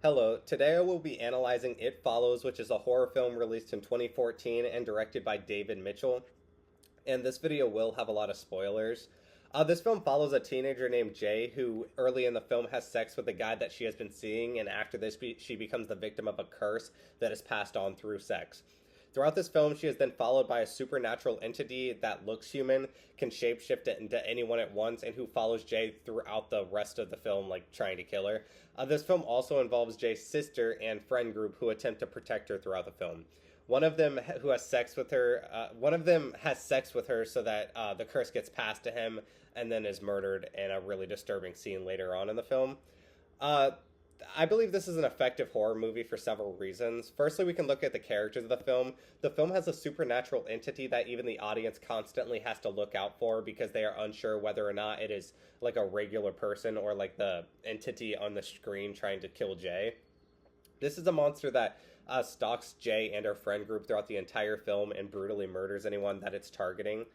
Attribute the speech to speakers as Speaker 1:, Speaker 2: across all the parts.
Speaker 1: Hello, today I will be analyzing It Follows, which is a horror film released in 2014 and directed by David Mitchell. And this video will have a lot of spoilers. This film follows a teenager named Jay who, early in the film, has sex with a guy that she has been seeing, and after this, she becomes the victim of a curse that is passed on through sex. Throughout this film, she is then followed by a supernatural entity that looks human, can shapeshift it into anyone at once, and who follows Jay throughout the rest of the film, like trying to kill her. This film also involves Jay's sister and friend group who attempt to protect her throughout the film. One of them who has sex with her. One of them has sex with her so that the curse gets passed to him, and then is murdered in a really disturbing scene later on in the film. Uh, I believe this is an effective horror movie for several reasons. Firstly, we can look at the characters of the film. The film has a supernatural entity that even the audience constantly has to look out for because they are unsure whether or not it is like a regular person or like the entity on the screen trying to kill Jay. This is a monster that stalks Jay and her friend group throughout the entire film and brutally murders anyone that it's targeting.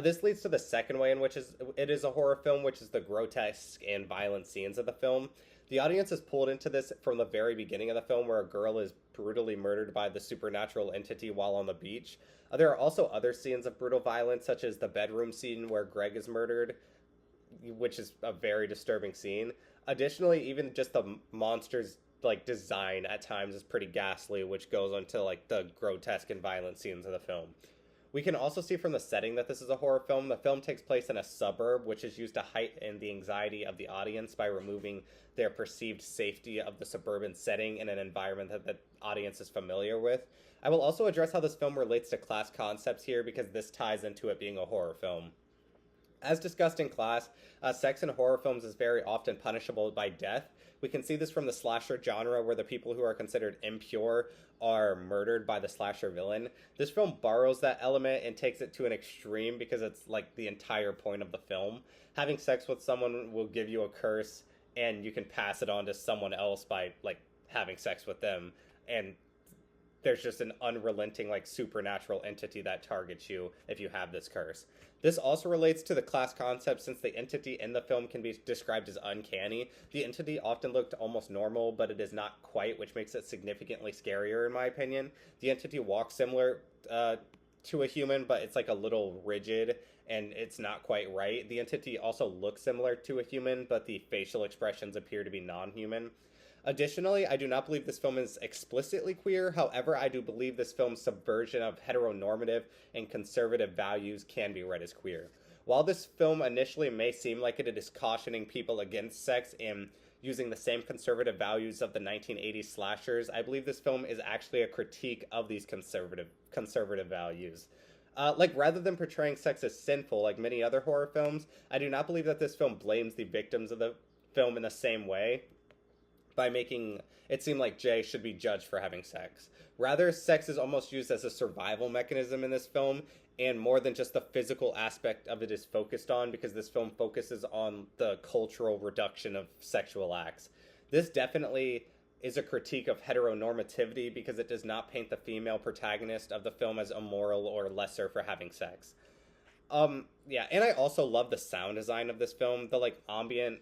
Speaker 1: This leads to the second way in which it is a horror film, which is the grotesque and violent scenes of the film. The audience is pulled into this from the very beginning of the film, where a girl is brutally murdered by the supernatural entity while on the beach. There are also other scenes of brutal violence, such as the bedroom scene where Greg is murdered, which is a very disturbing scene. Additionally, even just the monsters like design at times is pretty ghastly, which goes into like the grotesque and violent scenes of the film. We can also see from the setting that this is a horror film. The film takes place in a suburb, which is used to heighten the anxiety of the audience by removing their perceived safety of the suburban setting in an environment that the audience is familiar with. I will also address how this film relates to class concepts here because this ties into it being a horror film. As discussed in class, sex in horror films is very often punishable by death. We can see this from the slasher genre, where the people who are considered impure are murdered by the slasher villain. This film borrows that element and takes it to an extreme because it's like the entire point of the film. Having sex with someone will give you a curse, and you can pass it on to someone else by like having sex with them. And there's just an unrelenting like supernatural entity that targets you if you have this curse. This also relates to the class concept, since the entity in the film can be described as uncanny. The entity often looked almost normal, but it is not quite, which makes it significantly scarier in my opinion. The entity walks similar to a human, but it's like a little rigid and it's not quite right. The entity also looks similar to a human, but the facial expressions appear to be non-human. Additionally, I do not believe this film is explicitly queer. However, I do believe this film's subversion of heteronormative and conservative values can be read as queer. While this film initially may seem like it is cautioning people against sex and using the same conservative values of the 1980s slashers, I believe this film is actually a critique of these conservative values. Rather than portraying sex as sinful like many other horror films, I do not believe that this film blames the victims of the film in the same way by making it seem like Jay should be judged for having sex. Rather, sex is almost used as a survival mechanism in this film, and more than just the physical aspect of it is focused on, because this film focuses on the cultural reduction of sexual acts. This definitely is a critique of heteronormativity because it does not paint the female protagonist of the film as immoral or lesser for having sex. Yeah, and I also love the sound design of this film. The like ambient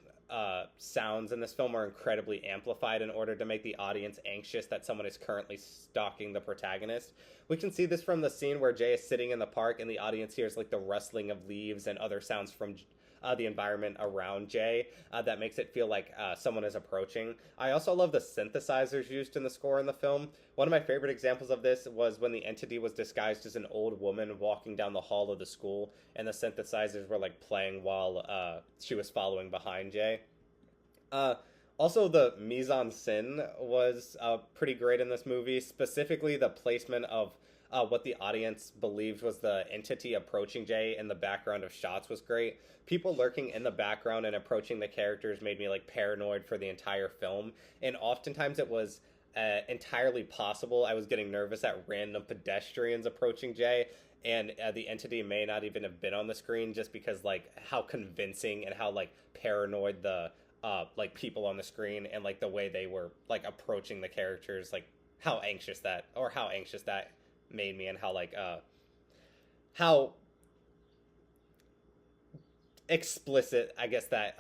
Speaker 1: sounds in this film are incredibly amplified in order to make the audience anxious that someone is currently stalking the protagonist. We can see this from the scene where Jay is sitting in the park and the audience hears like the rustling of leaves and other sounds from the environment around Jay that makes it feel like someone is approaching. I also love the synthesizers used in the score in the film. One of my favorite examples of this was when the entity was disguised as an old woman walking down the hall of the school, and the synthesizers were like playing while she was following behind Jay. Uh, Also, the mise en scène was pretty great in this movie. Specifically, the placement of what the audience believed was the entity approaching Jay in the background of shots was great. People lurking in the background and approaching the characters made me like paranoid for the entire film, and oftentimes it was entirely possible I was getting nervous at random pedestrians approaching Jay, and the entity may not even have been on the screen, just because like how convincing and how like paranoid the like people on the screen and like the way they were like approaching the characters, like how anxious that made me, and how explicit I guess that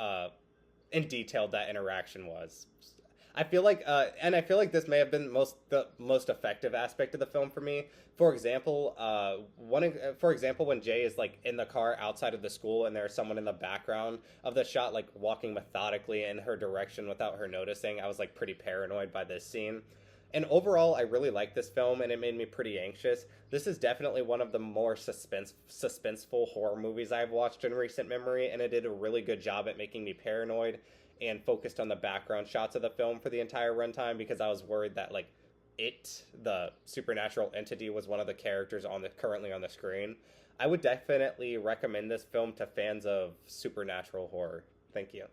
Speaker 1: and detailed that interaction was. I feel like, and I feel like this may have been the most effective aspect of the film for me. For example, when Jay is like in the car outside of the school, and there's someone in the background of the shot, like walking methodically in her direction without her noticing, I was like pretty paranoid by this scene. And overall, I really liked this film, and it made me pretty anxious. This is definitely one of the more suspenseful horror movies I've watched in recent memory, and it did a really good job at making me paranoid and focused on the background shots of the film for the entire runtime, because I was worried that like the supernatural entity, was one of the characters currently on the screen. I would definitely recommend this film to fans of supernatural horror. Thank you.